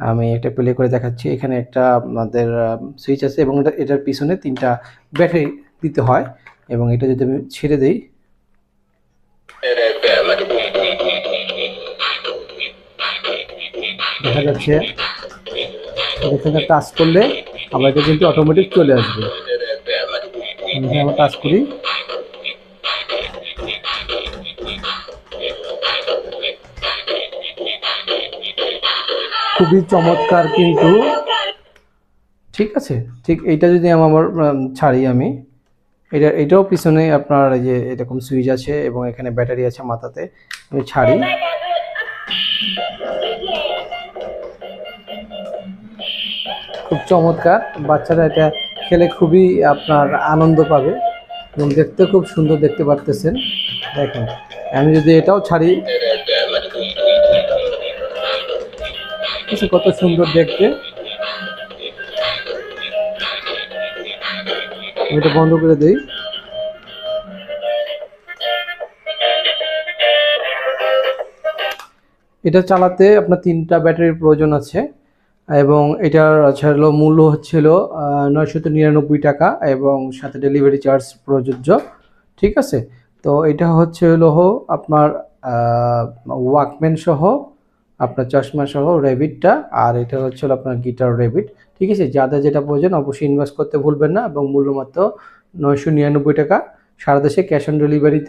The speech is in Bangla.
আমি এটা প্লে করে দেখাচ্ছি। এখানে একটা আপনাদের সুইচ আছে এবং এটার পিছনে 3টা ব্যাটারি দিতে হয় এবং এটা যদি আমি ছেড়ে দেই দেখা যাচ্ছে এখানে টাচ করলে আবার এটা কিন্তু অটোমেটিক চলে আসবে। এখানে আমরা টাচ করি, খুবই চমৎকার কিন্তু, ঠিক আছে। ঠিক এইটা যদি আমার ছাড়ি আমি, এটাও পিছনে আপনার এই যে এরকম সুইচ আছে এবং এখানে ব্যাটারি আছে মাথাতে, আমি ছাড়ি খুব চমৎকার। বাচ্চারা এটা খেলে খুবই আপনার আনন্দ পাবে এবং দেখতে খুব সুন্দর দেখতে পারতেছেন। দেখেন আমি যদি এটাও ছাড়ি কত সুন্দর দেখতে। আমি এটা বন্ধ করে দিই। এটা চালাতে আপনার 3টা ব্যাটারির প্রয়োজন আছে এবং এটার হলো মূল্য হচ্ছিল 999 টাকা এবং সাথে ডেলিভারি চার্জ প্রযোজ্য, ঠিক আছে। তো এটা হচ্ছে হলো আপনার ওয়াকম্যান সহ, আপনার চশমা সহ রেবিটটা, আর এটা হচ্ছে আপনার গিটার রেবিট, ঠিক আছে। যাদের যেটা প্রয়োজন অবশ্যই ইনভেস্ট করতে ভুলবেন না এবং মূল্য মাত্র 999 টাকা, সারা দেশে ক্যাশ অন ডেলিভারিতে